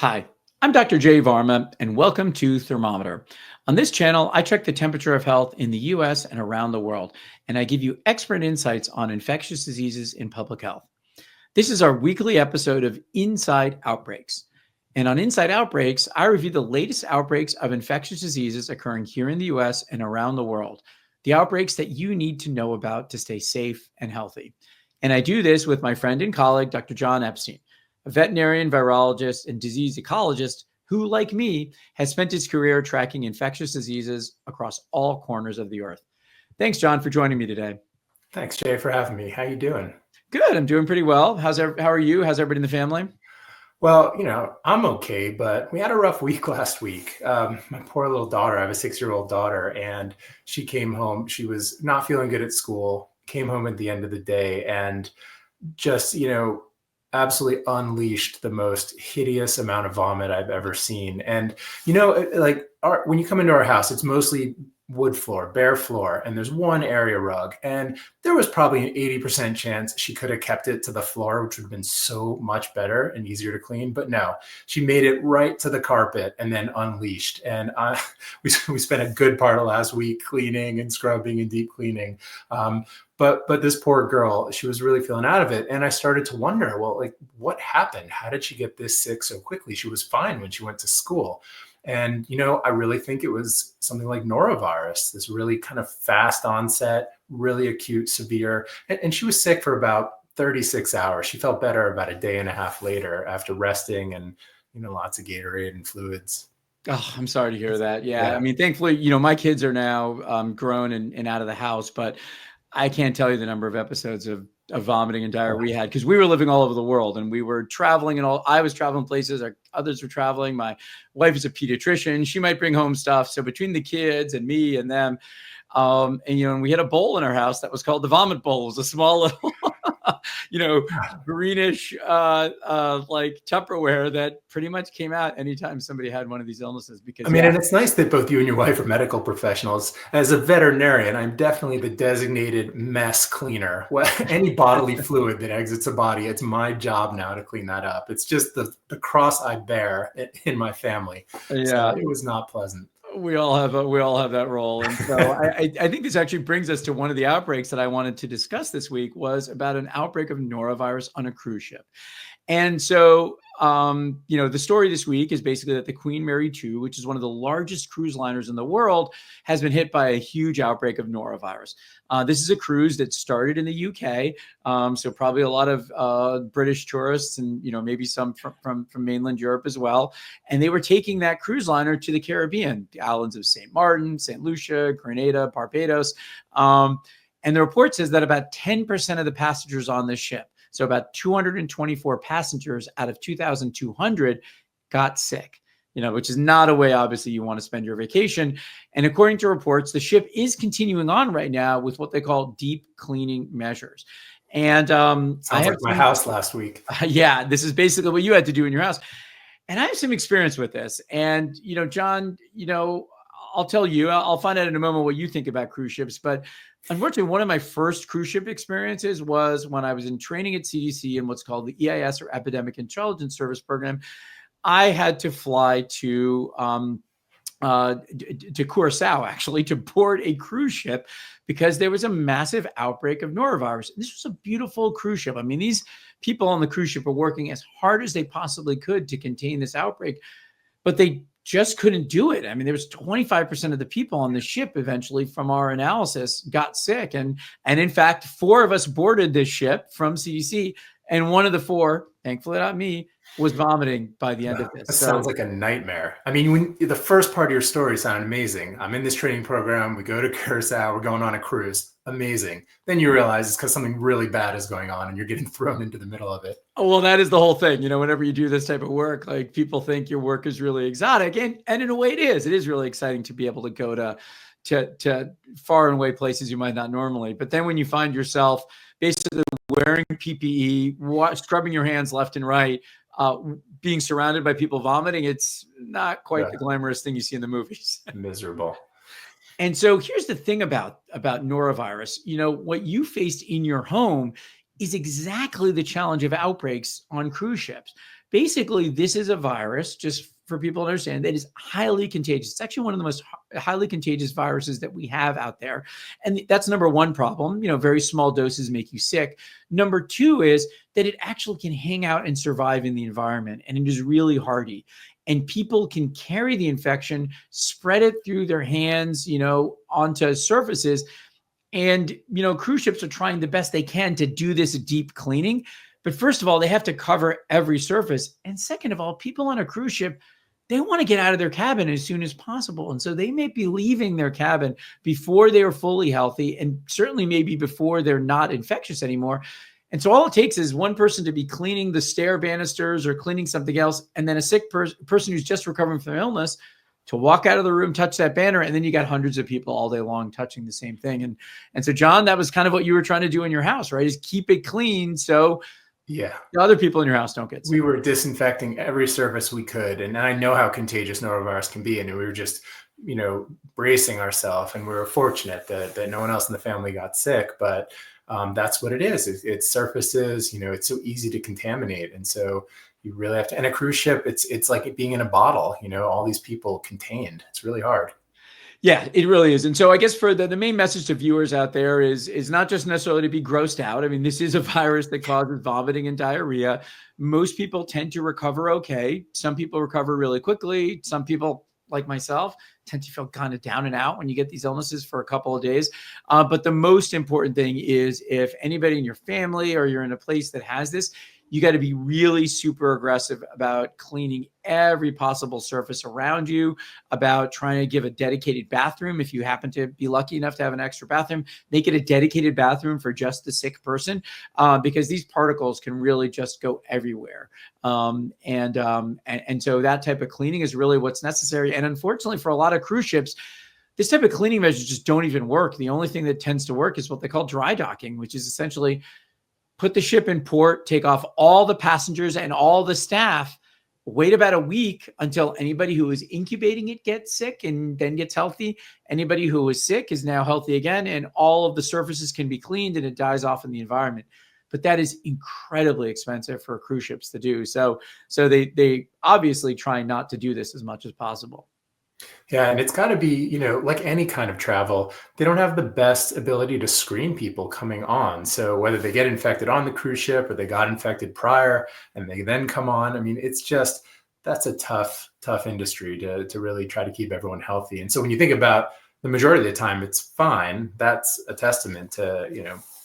Hi, I'm Dr. J. Varma, and welcome to Thermometer. On this channel, I check the temperature of health in the US and around the world, and I give you expert insights on infectious diseases in public health. This is our weekly episode of Inside Outbreaks. And on Inside Outbreaks, I review the latest outbreaks of infectious diseases occurring here in the US and around the world, the outbreaks that you need to know about to stay safe and healthy. And I do this with my friend and colleague, Dr. Jon Epstein, a veterinarian, virologist, and disease ecologist who, like me, has spent his career tracking infectious diseases across all corners of the earth. Thanks, Jon, for joining me today. Thanks, Jay, for having me. How you doing? Good. I'm doing pretty well. How are you? How's everybody in the family? Well, I'm okay, but we had a rough week last week. My poor little daughter, I have a 6-year-old daughter, and she came home. She was not feeling good at school, came home at the end of the day, and just, absolutely unleashed the most hideous amount of vomit I've ever seen. And, when you come into our house, it's mostly wood floor, bare floor, and there's one area rug. And there was probably an 80% chance she could have kept it to the floor, which would have been so much better and easier to clean. But no, she made it right to the carpet and then unleashed. And we spent a good part of last week cleaning and scrubbing and deep cleaning. But this poor girl, she was really feeling out of it. And I started to wonder, well, what happened? How did she get this sick so quickly? She was fine when she went to school. And, I really think it was something like norovirus, this really kind of fast onset, really acute, severe. And she was sick for about 36 hours. She felt better about a day and a half later after resting and, lots of Gatorade and fluids. Oh, I'm sorry to hear that. Yeah. I mean, thankfully, my kids are now grown and out of the house, but I can't tell you the number of episodes of vomiting and diarrhea we had because we were living all over the world and we were traveling I was traveling places, others were traveling. My wife is a pediatrician. She might bring home stuff. So between the kids and me and them, and we had a bowl in our house that was called the vomit bowl. It was a small little, greenish, like Tupperware that pretty much came out anytime somebody had one of these illnesses. Because and it's nice that both you and your wife are medical professionals. As a veterinarian, I'm definitely the designated mess cleaner. Any bodily fluid that exits a body, it's my job now to clean that up. It's just the cross I bear in my family. Yeah, so it was not pleasant. We all have that role. And so I think this actually brings us to one of the outbreaks that I wanted to discuss this week was about an outbreak of norovirus on a cruise ship. And so, the story this week is basically that the Queen Mary 2, which is one of the largest cruise liners in the world, has been hit by a huge outbreak of norovirus. This is a cruise that started in the UK. So probably a lot of British tourists and, maybe some from mainland Europe as well. And they were taking that cruise liner to the Caribbean, the islands of St. Martin, St. Lucia, Grenada, Barbados. And the report says that about 10% of the passengers on this ship, so about 224 passengers out of 2,200 got sick, which is not a way, obviously, you want to spend your vacation. And according to reports, the ship is continuing on right now with what they call deep cleaning measures. And sounds like my house last week. Yeah, this is basically what you had to do in your house. And I have some experience with this. And, Jon, I'll tell you, I'll find out in a moment what you think about cruise ships. But unfortunately, one of my first cruise ship experiences was when I was in training at CDC in what's called the EIS, or Epidemic Intelligence Service program. I had to fly to Curacao, actually, to board a cruise ship because there was a massive outbreak of norovirus. This was a beautiful cruise ship. I mean, these people on the cruise ship were working as hard as they possibly could to contain this outbreak, but they just couldn't do it. I mean, there was 25% of the people on the ship eventually, from our analysis, got sick. And in fact, 4 of us boarded this ship from CDC. And one of the 4, thankfully not me, was vomiting by the end of this. That sounds like a nightmare. I mean, when the first part of your story sounded amazing. I'm in this training program. We go to Curacao. We're going on a cruise. Amazing. Then you realize it's because something really bad is going on and you're getting thrown into the middle of it. Oh, well, that is the whole thing. Whenever you do this type of work, like, people think your work is really exotic. And in a way it is. It is really exciting to be able to go to far and away places you might not normally. But then when you find yourself basically wearing PPE, scrubbing your hands left and right, being surrounded by people vomiting, it's not quite the glamorous thing you see in the movies. Miserable. And so here's the thing about norovirus. What you faced in your home is exactly the challenge of outbreaks on cruise ships, Basically, this is a virus, just for people to understand, that is highly contagious. It's actually one of the most highly contagious viruses that we have out there. And that's number one problem. Very small doses make you sick. Number two is that it actually can hang out and survive in the environment, and it is really hardy. And people can carry the infection, spread it through their hands, onto surfaces. And, cruise ships are trying the best they can to do this deep cleaning. But first of all, they have to cover every surface. And second of all, people on a cruise ship, they want to get out of their cabin as soon as possible. And so they may be leaving their cabin before they are fully healthy, and certainly maybe before they're not infectious anymore. And so all it takes is one person to be cleaning the stair banisters or cleaning something else, and then a sick person who's just recovering from illness to walk out of the room, touch that banner, and then you got hundreds of people all day long touching the same thing. And so, John, that was kind of what you were trying to do in your house, right? Is keep it clean so yeah, the other people in your house don't get sick. We were disinfecting every surface we could, and I know how contagious norovirus can be, and we were just, bracing ourselves, and we were fortunate that no one else in the family got sick, but that's what it is. It's surfaces, it's so easy to contaminate, and so you really have to. And a cruise ship, it's like being in a bottle, all these people contained. It's really hard. Yeah, it really is. And so I guess for the main message to viewers out there is not just necessarily to be grossed out. I mean, this is a virus that causes vomiting and diarrhea. Most people tend to recover okay. Some people recover really quickly. Some people, like myself, tend to feel kind of down and out when you get these illnesses for a couple of days. But the most important thing is, if anybody in your family or you're in a place that has this, you got to be really super aggressive about cleaning every possible surface around you, about trying to give a dedicated bathroom. If you happen to be lucky enough to have an extra bathroom, make it a dedicated bathroom for just the sick person, because these particles can really just go everywhere. And so that type of cleaning is really what's necessary. And unfortunately, for a lot of cruise ships, this type of cleaning measures just don't even work. The only thing that tends to work is what they call dry docking, which is essentially put the ship in port, take off all the passengers and all the staff, wait about a week until anybody who is incubating it gets sick and then gets healthy. Anybody who is sick is now healthy again, and all of the surfaces can be cleaned and it dies off in the environment. But that is incredibly expensive for cruise ships to do. So they obviously try not to do this as much as possible. Yeah, and it's got to be, like any kind of travel, they don't have the best ability to screen people coming on. So whether they get infected on the cruise ship or they got infected prior and they then come on, I mean, it's just, that's a tough industry to really try to keep everyone healthy. And so when you think about the majority of the time, it's fine. That's a testament to,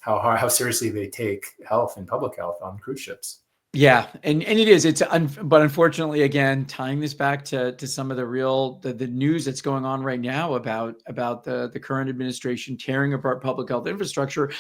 how seriously they take health and public health on cruise ships. Yeah, and it is. But unfortunately, again, tying this back to some of the news that's going on right now about the current administration tearing apart public health infrastructure.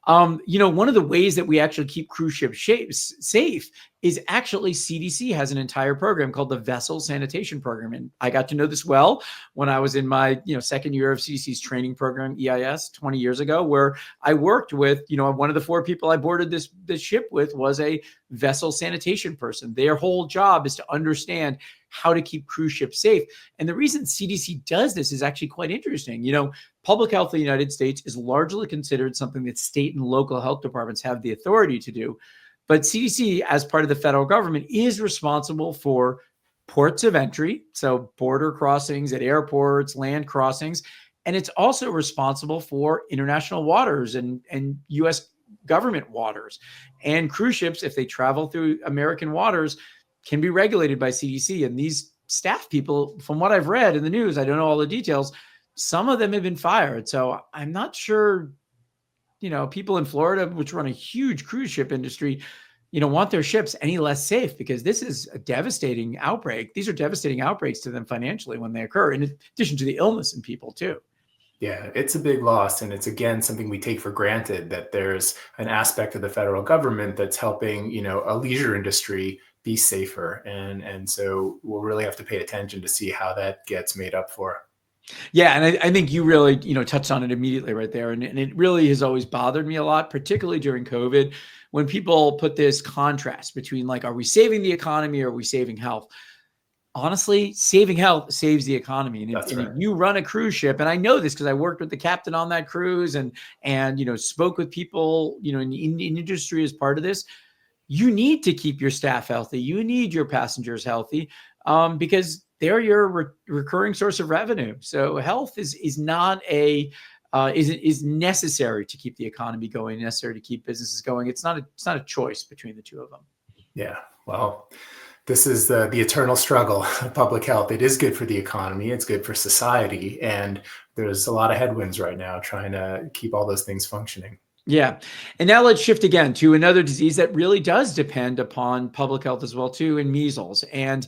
One of the ways that we actually keep cruise ships safe is actually CDC has an entire program called the Vessel Sanitation Program. And I got to know this well when I was in my, second year of CDC's training program, EIS, 20 years ago, where I worked with, one of the 4 people I boarded this ship with was a vessel sanitation person. Their whole job is to understand how to keep cruise ships safe. And the reason CDC does this is actually quite interesting. Public health in the United States is largely considered something that state and local health departments have the authority to do. But CDC, as part of the federal government, is responsible for ports of entry, so border crossings at airports, land crossings, and it's also responsible for international waters and U.S. government waters. And cruise ships, if they travel through American waters, can be regulated by CDC. And these staff people, from what I've read in the news, I don't know all the details, some of them have been fired. So I'm not sure, people in Florida, which run a huge cruise ship industry, want their ships any less safe, because this is a devastating outbreak. These are devastating outbreaks to them financially when they occur, in addition to the illness in people too. Yeah, it's a big loss. And it's, again, something we take for granted, that there's an aspect of the federal government that's helping, a leisure industry be safer. And so we'll really have to pay attention to see how that gets made up for. Yeah. And I think you really, touched on it immediately right there. And it really has always bothered me a lot, particularly during COVID, when people put this contrast between, like, are we saving the economy or are we saving health? Honestly, saving health saves the economy. And if you run a cruise ship, and I know this because I worked with the captain on that cruise and spoke with people, in the industry as part of this, you need to keep your staff healthy. You need your passengers healthy, because they're your recurring source of revenue. So health is not a is necessary to keep the economy going, necessary to keep businesses going. It's not a choice between the two of them. Yeah. Well, this is the eternal struggle of public health. It is good for the economy. It's good for society. And there's a lot of headwinds right now trying to keep all those things functioning. Yeah. And now let's shift again to another disease that really does depend upon public health as well, too, in measles. And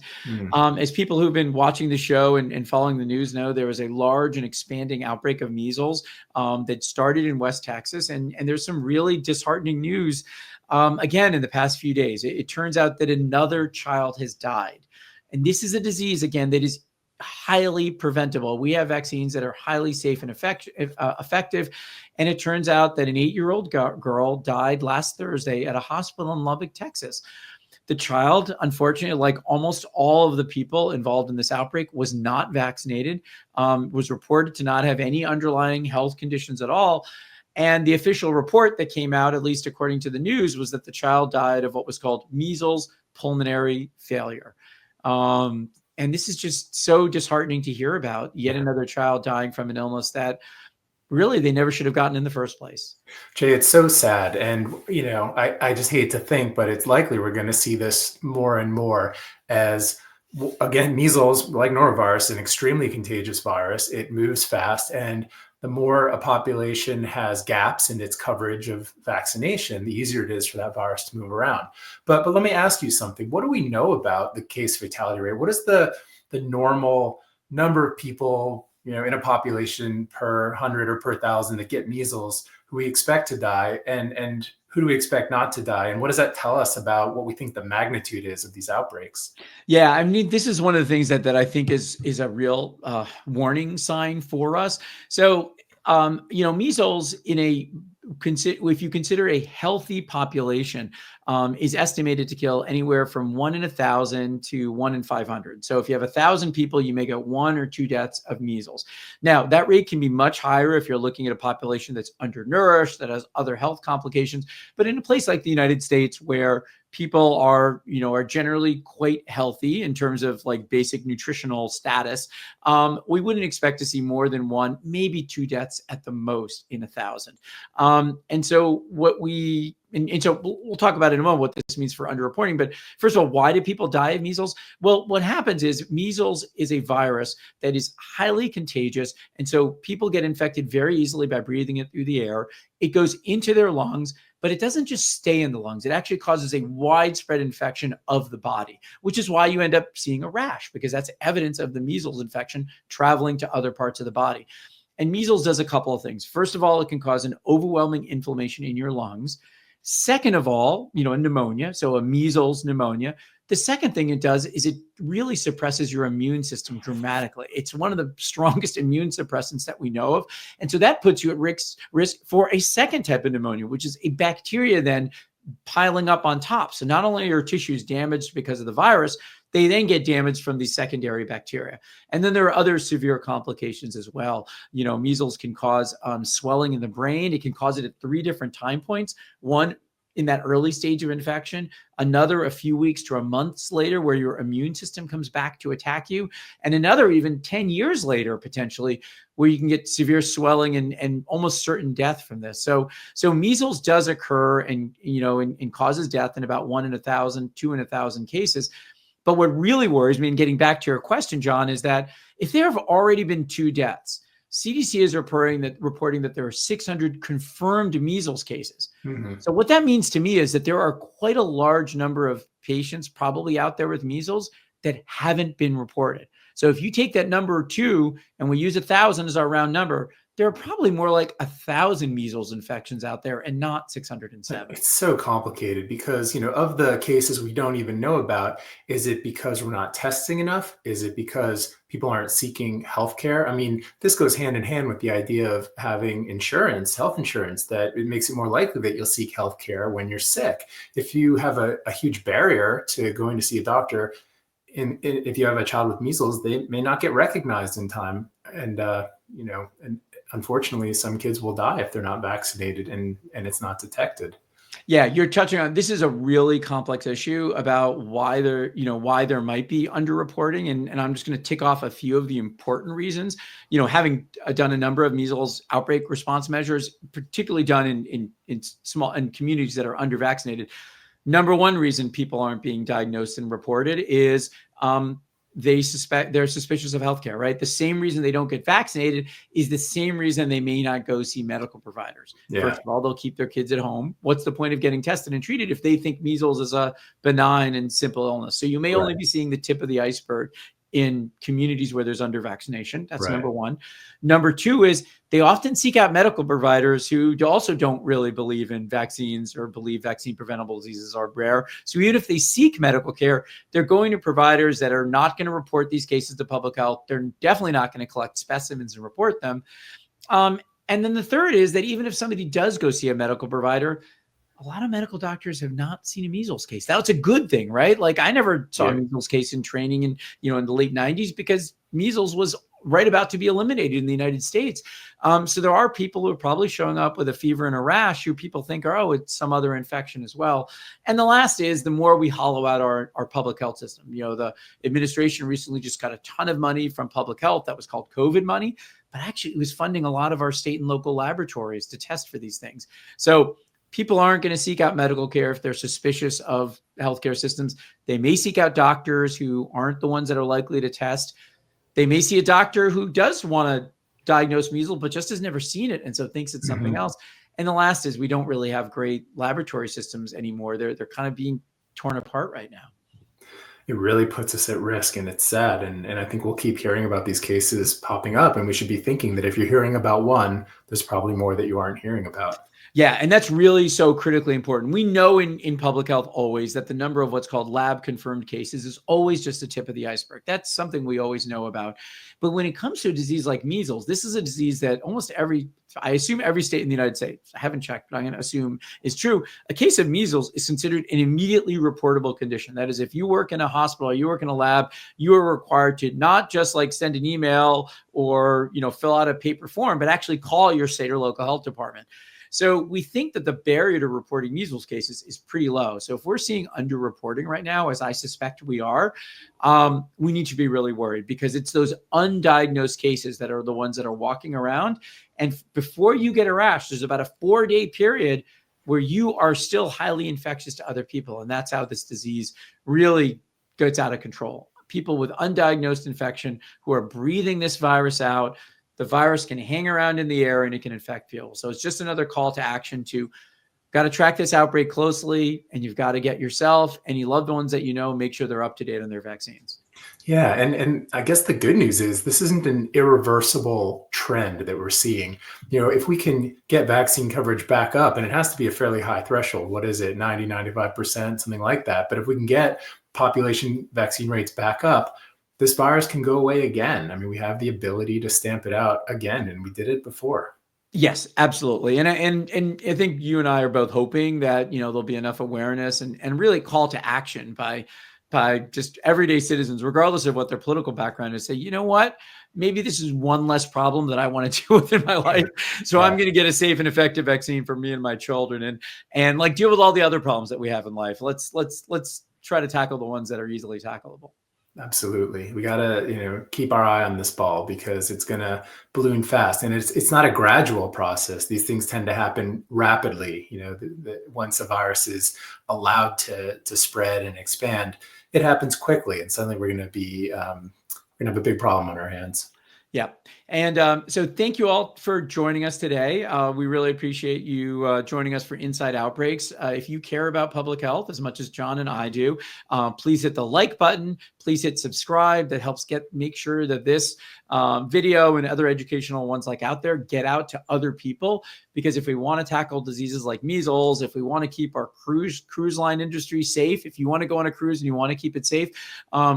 as people who've been watching the show and following the news know, there was a large and expanding outbreak of measles that started in West Texas. And there's some really disheartening news, again, in the past few days. It turns out that another child has died. And this is a disease, again, that is highly preventable. We have vaccines that are highly safe and effective. And it turns out that an 8-year-old girl died last Thursday at a hospital in Lubbock, Texas. The child, unfortunately, like almost all of the people involved in this outbreak, was not vaccinated, was reported to not have any underlying health conditions at all. And the official report that came out, at least according to the news, was that the child died of what was called measles pulmonary failure. And this is just so disheartening to hear about, yet another child dying from an illness that really they never should have gotten in the first place. Jay, it's so sad. And, I just hate to think, but it's likely we're going to see this more and more as, again, measles, like norovirus, an extremely contagious virus. It moves fast. And the more a population has gaps in its coverage of vaccination, the easier it is for that virus to move around. But let me ask you something. What do we know about the case fatality rate? What is the normal number of people, in a population per 100 or per 1,000 that get measles who we expect to die, and who do we expect not to die? And what does that tell us about what we think the magnitude is of these outbreaks? Yeah, I mean, this is one of the things that I think is a real warning sign for us. So, measles if you consider a healthy population, is estimated to kill anywhere from 1 in 1,000 to 1 in 500. So if you have 1,000 people, you may get 1 or 2 deaths of measles. Now, that rate can be much higher if you're looking at a population that's undernourished, that has other health complications. But in a place like the United States, where people are generally quite healthy in terms of like basic nutritional status, we wouldn't expect to see more than 1, maybe 2 deaths at the most in 1,000. And so so we'll talk about in a moment what this means for underreporting. But first of all, why do people die of measles? Well, what happens is measles is a virus that is highly contagious. And so people get infected very easily by breathing it through the air. It goes into their lungs, but it doesn't just stay in the lungs. It actually causes a widespread infection of the body, which is why you end up seeing a rash, because that's evidence of the measles infection traveling to other parts of the body. And measles does a couple of things. First of all, it can cause an overwhelming inflammation in your lungs. Second of all, a pneumonia, so a measles pneumonia. The second thing it does is it really suppresses your immune system dramatically. It's one of the strongest immune suppressants that we know of. And so that puts you at risk for a second type of pneumonia, which is a bacteria then piling up on top. So not only are your tissues damaged because of the virus, they then get damaged from these secondary bacteria. And then there are other severe complications as well. Measles can cause swelling in the brain. It can cause it at 3 different time points. One, in that early stage of infection, another a few weeks to a months later where your immune system comes back to attack you, and another even 10 years later, potentially, where you can get severe swelling and almost certain death from this. So measles does occur and causes death in about 1 in 1,000, 2 in 1,000 cases. But what really worries me, and getting back to your question, John, is that if there have already been 2 deaths, CDC is reporting that there are 600 confirmed measles cases. Mm-hmm. So what that means to me is that there are quite a large number of patients probably out there with measles that haven't been reported. So if you take that number 2 and we use 1,000 as our round number, there are probably more like 1,000 measles infections out there and not 607. It's so complicated because, of the cases we don't even know about, is it because we're not testing enough? Is it because people aren't seeking healthcare? I mean, this goes hand in hand with the idea of having insurance, health insurance, that it makes it more likely that you'll seek healthcare when you're sick. If you have a huge barrier to going to see a doctor, if you have a child with measles, they may not get recognized in time. And unfortunately, some kids will die if they're not vaccinated and it's not detected. Yeah, you're touching on, this is a really complex issue about why there might be underreporting. And I'm just going to tick off a few of the important reasons. Having done a number of measles outbreak response measures, particularly done in small and communities that are under vaccinated. Number one reason people aren't being diagnosed and reported is they're suspicious of healthcare, right? The same reason they don't get vaccinated is the same reason they may not go see medical providers. Yeah. First of all, they'll keep their kids at home. What's the point of getting tested and treated if they think measles is a benign and simple illness? So you may only be seeing the tip of the iceberg in communities where there's under vaccination. That's number one. Number two is they often seek out medical providers who also don't really believe in vaccines or believe vaccine preventable diseases are rare. So even if they seek medical care, they're going to providers that are not going to report these cases to public health. They're definitely not going to collect specimens and report them. And then the third is that even if somebody does go see a medical provider, a lot of medical doctors have not seen a measles case. That's a good thing, right? Like I never saw a measles case in training in the late 90s because measles was right about to be eliminated in the United States. So there are people who are probably showing up with a fever and a rash who people think are, it's some other infection as well. And the last is the more we hollow out our public health system. The administration recently just got a ton of money from public health that was called COVID money, but actually it was funding a lot of our state and local laboratories to test for these things. So people aren't going to seek out medical care if they're suspicious of healthcare systems. They may seek out doctors who aren't the ones that are likely to test. They may see a doctor who does want to diagnose measles, but just has never seen it and so thinks it's something else. And the last is we don't really have great laboratory systems anymore. They're kind of being torn apart right now. It really puts us at risk, and it's sad. And I think we'll keep hearing about these cases popping up, and we should be thinking that if you're hearing about one, there's probably more that you aren't hearing about. Yeah, and that's really so critically important. We know in public health always that the number of what's called lab confirmed cases is always just the tip of the iceberg. That's something we always know about. But when it comes to a disease like measles, this is a disease that I assume every state in the United States, I haven't checked, but I'm going to assume is true. A case of measles is considered an immediately reportable condition. That is, if you work in a hospital or you work in a lab, you are required to not just like send an email or, fill out a paper form, but actually call your state or local health department. So we think that the barrier to reporting measles cases is pretty low. So if we're seeing underreporting right now, as I suspect we are, we need to be really worried because it's those undiagnosed cases that are the ones that are walking around. And before you get a rash, there's about a 4-day period where you are still highly infectious to other people. And that's how this disease really gets out of control. People with undiagnosed infection who are breathing this virus out, the virus can hang around in the air and it can infect people. So it's just another call to action to got to track this outbreak closely, and you've got to get yourself, any loved ones that make sure they're up to date on their vaccines. Yeah. And I guess the good news is this isn't an irreversible trend that we're seeing. If we can get vaccine coverage back up, and it has to be a fairly high threshold, what is it, 90, 95%, something like that. But if we can get population vaccine rates back up, this virus can go away again. I mean, we have the ability to stamp it out again, and we did it before. Yes, absolutely. And I think you and I are both hoping that, there'll be enough awareness and really call to action by just everyday citizens, regardless of what their political background is, say, you know what, maybe this is one less problem that I want to deal with in my life. So I'm going to get a safe and effective vaccine for me and my children and like deal with all the other problems that we have in life. Let's try to tackle the ones that are easily tackleable. Absolutely. We got to, keep our eye on this ball because it's going to balloon fast, and it's not a gradual process. These things tend to happen rapidly. Once a virus is allowed to spread and expand, it happens quickly, and suddenly we're going to have a big problem on our hands. Yeah. And so thank you all for joining us today. We really appreciate you joining us for Inside Outbreaks. If you care about public health as much as Jon and I do, please hit the like button. Please hit subscribe. That helps make sure that this video and other educational ones like out there get out to other people. Because if we want to tackle diseases like measles, if we want to keep our cruise line industry safe, if you want to go on a cruise and you want to keep it safe,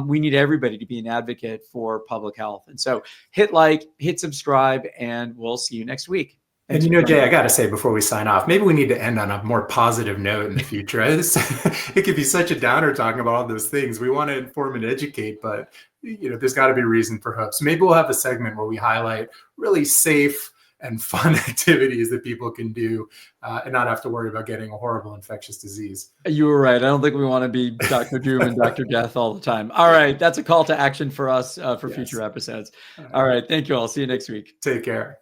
we need everybody to be an advocate for public health. And so hit like, hit subscribe, and we'll see you next week. Thanks. And Jay, I got to say before we sign off, maybe we need to end on a more positive note in the future. It could be such a downer talking about all those things. We want to inform and educate, but there's got to be reason for hope. So maybe we'll have a segment where we highlight really safe, and fun activities that people can do and not have to worry about getting a horrible infectious disease. You were right. I don't think we want to be Dr. Doom and Dr. Death all the time. All right. That's a call to action for us for future episodes. All right. Thank you all. See you next week. Take care.